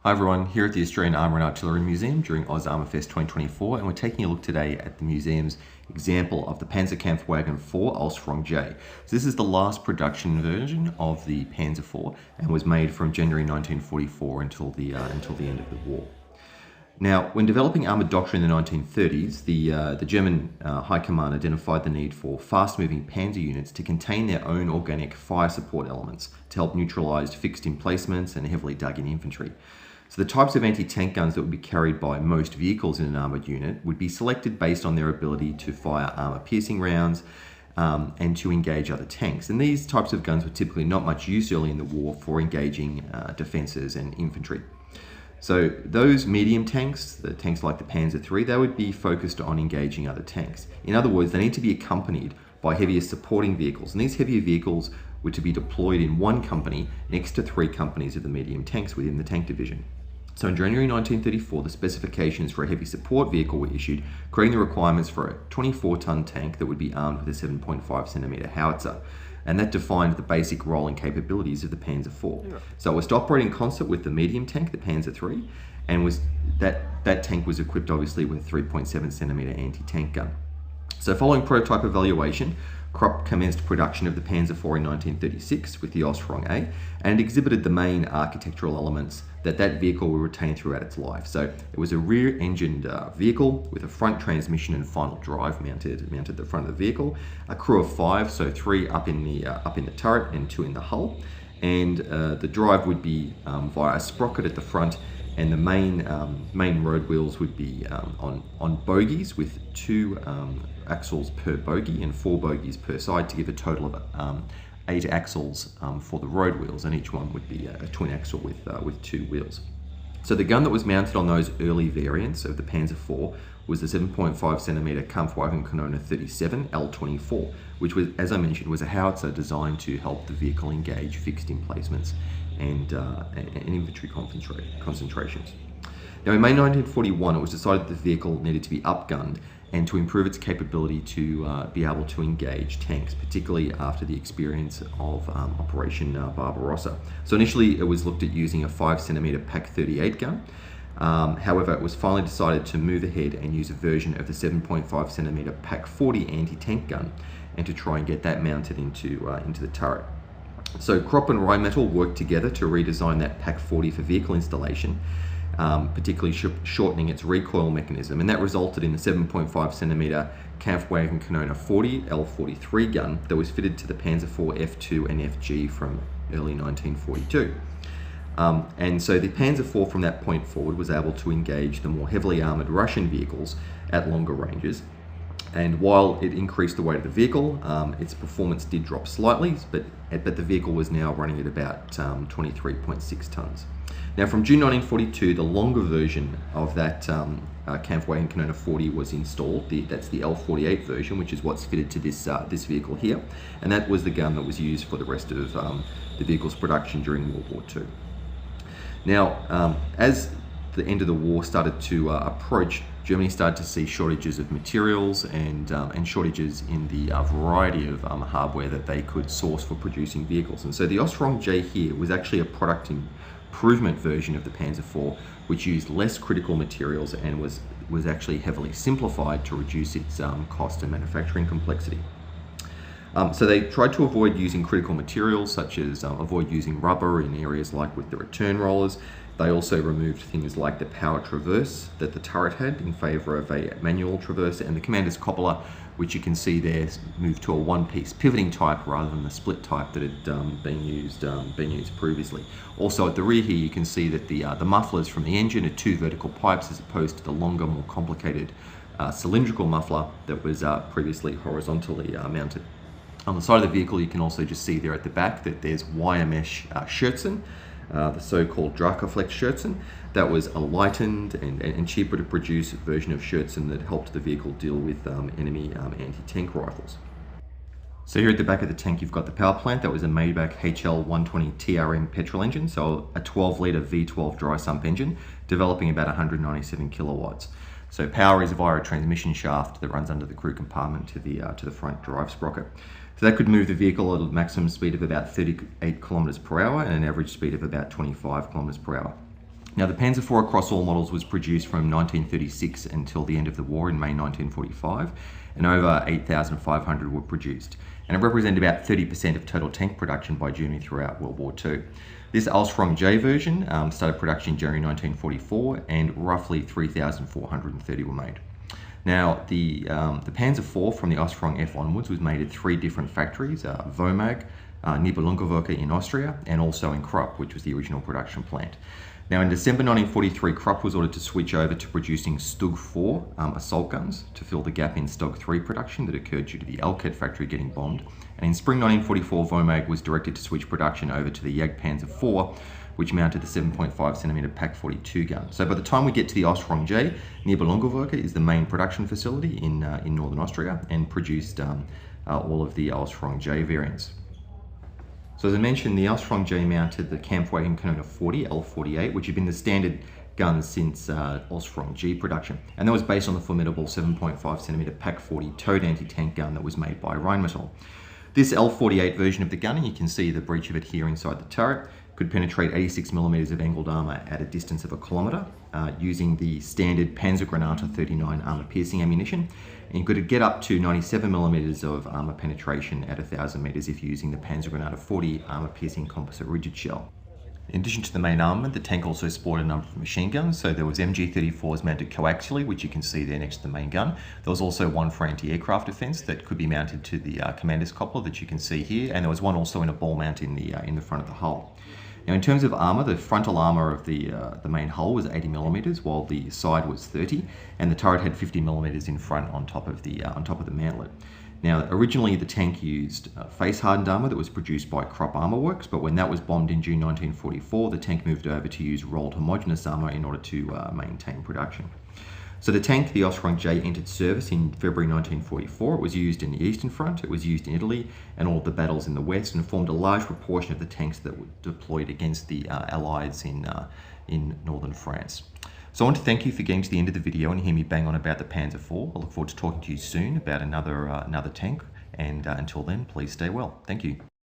Hi everyone, here at the Australian Armour and Artillery Museum during AusArmourFest 2024, and we're taking a look today at the museum's example of the Pz.Kpfw IV Ausf.J. So this is the last production version of the Panzer IV and was made from January 1944 until the end of the war. Now, when developing armoured doctrine in the 1930s, the German High Command identified the need for fast-moving panzer units to contain their own organic fire support elements to help neutralise fixed emplacements and heavily dug-in infantry. So the types of anti-tank guns that would be carried by most vehicles in an armoured unit would be selected based on their ability to fire armour-piercing rounds and to engage other tanks. And these types of guns were typically not much used early in the war for engaging defences and infantry. So those medium tanks, the tanks like the Panzer III, they would be focused on engaging other tanks. In other words, they need to be accompanied by heavier supporting vehicles. And these heavier vehicles were to be deployed in one company next to 3 companies of the medium tanks within the tank division. So in January 1934, the specifications for a heavy support vehicle were issued, creating the requirements for a 24-tonne tank that would be armed with a 7.5cm howitzer. And that defined the basic role and capabilities of the Panzer IV. Yeah. So it was to operate in concert with the medium tank, the Panzer III, and that tank was equipped obviously with a 3.7cm anti-tank gun. So following prototype evaluation, Krupp commenced production of the Panzer IV in 1936 with the Ausf.J, and it exhibited the main architectural elements that vehicle will retain throughout its life. So it was a rear-engined vehicle with a front transmission and final drive mounted at the front of the vehicle, a crew of 5, so 3 up in the turret and 2 in the hull, and the drive would be via a sprocket at the front, and the main road wheels would be on bogies with 2 axles per bogie and 4 bogies per side to give a total of 8 axles for the road wheels, and each one would be a twin axle with 2 wheels. So the gun that was mounted on those early variants of the Panzer IV was the 7.5cm Kampfwagenkanone 37 L24, which was, as I mentioned, was a howitzer designed to help the vehicle engage fixed emplacements and infantry concentrations. Now in May 1941, it was decided that the vehicle needed to be upgunned and to improve its capability to be able to engage tanks, particularly after the experience of Operation Barbarossa. So initially it was looked at using a 5cm Pak-38 gun. However, it was finally decided to move ahead and use a version of the 7.5cm Pak-40 anti-tank gun and to try and get that mounted into the turret. So Krupp and Rheinmetall worked together to redesign that Pak-40 for vehicle installation, particularly shortening its recoil mechanism, and that resulted in the 7.5cm Kampfwagenkanone 40 L43 gun that was fitted to the Panzer IV F2 and FG from early 1942. And so the Panzer IV from that point forward was able to engage the more heavily armoured Russian vehicles at longer ranges. And while it increased the weight of the vehicle, its performance did drop slightly, but the vehicle was now running at about 23.6 tonnes. Now from June 1942, the longer version of that Kampfwagenkanone 40 was installed. That's the L48 version, which is what's fitted to this vehicle here. And that was the gun that was used for the rest of the vehicle's production during World War II. Now, as the end of the war started to approach, Germany started to see shortages of materials and shortages in the variety of hardware that they could source for producing vehicles. And so the Ausf.J here was actually a product improvement version of the Panzer IV, which used less critical materials and was actually heavily simplified to reduce its cost and manufacturing complexity. So they tried to avoid using critical materials, such as avoid using rubber in areas like with the return rollers. They also removed things like the power traverse that the turret had in favour of a manual traverse, and the commander's cupola, which you can see there, moved to a one-piece pivoting type rather than the split type that had been used previously. Also at the rear here, you can see that the mufflers from the engine are 2 vertical pipes as opposed to the longer, more complicated cylindrical muffler that was previously horizontally mounted. On the side of the vehicle, you can also just see there at the back that there's wire mesh Schürzen, the so-called Drachenflex Schürzen. That was a lightened and cheaper to produce version of Schürzen that helped the vehicle deal with enemy anti-tank rifles. So here at the back of the tank, you've got the power plant. That was a Maybach HL120 TRM petrol engine, so a 12-litre V12 dry sump engine, developing about 197 kilowatts. So power is via a transmission shaft that runs under the crew compartment to the front drive sprocket. So that could move the vehicle at a maximum speed of about 38 kilometers per hour and an average speed of about 25 kilometers per hour. Now, the Panzer IV across all models was produced from 1936 until the end of the war in May 1945, and over 8,500 were produced. And it represented about 30% of total tank production by Germany throughout World War II. This Ausf.J version started production in January 1944, and roughly 3,430 were made. Now, the Panzer IV from the Ausf.F onwards was made at 3 different factories, Womag, Nibelungenwerke in Austria, and also in Krupp, which was the original production plant. Now, in December 1943, Krupp was ordered to switch over to producing Stug 4 assault guns to fill the gap in Stug 3 production that occurred due to the Elket factory getting bombed. And in spring 1944, Womag was directed to switch production over to the Panzer IV, which mounted the 7.5cm Pak-42 gun. So by the time we get to the Ausf.J, Nibelungenwerke is the main production facility in northern Austria and produced all of the Ausf.J variants. So as I mentioned, the Ausf.J mounted the Kampfwagen Kanone 40 L48, which had been the standard gun since Ausf.G production. And that was based on the formidable 7.5cm Pak-40 towed anti-tank gun that was made by Rheinmetall. This L48 version of the gun, and you can see the breech of it here inside the turret, could penetrate 86mm of angled armour at a distance of 1 kilometre using the standard Panzergranate 39 armour-piercing ammunition, and you could get up to 97mm of armour penetration at 1,000 metres if using the Panzergranate 40 armour-piercing composite rigid shell. In addition to the main armament, the tank also sported a number of machine guns. So there was MG34s mounted coaxially, which you can see there next to the main gun. There was also one for anti-aircraft defence that could be mounted to the commander's coupler that you can see here, and there was one also in a ball mount in the front of the hull. Now, in terms of armour, the frontal armour of the main hull was 80mm, while the side was 30, and the turret had 50mm in front on top of the mantlet. Now, originally the tank used face-hardened armour that was produced by Krupp Armour Works, but when that was bombed in June 1944, the tank moved over to use rolled homogeneous armour in order to maintain production. So the tank, the Ausf.J, entered service in February 1944. It was used in the Eastern Front, it was used in Italy, and all of the battles in the West, and formed a large proportion of the tanks that were deployed against the Allies in northern France. So I want to thank you for getting to the end of the video and hear me bang on about the Panzer IV. I look forward to talking to you soon about another tank, and until then, please stay well. Thank you.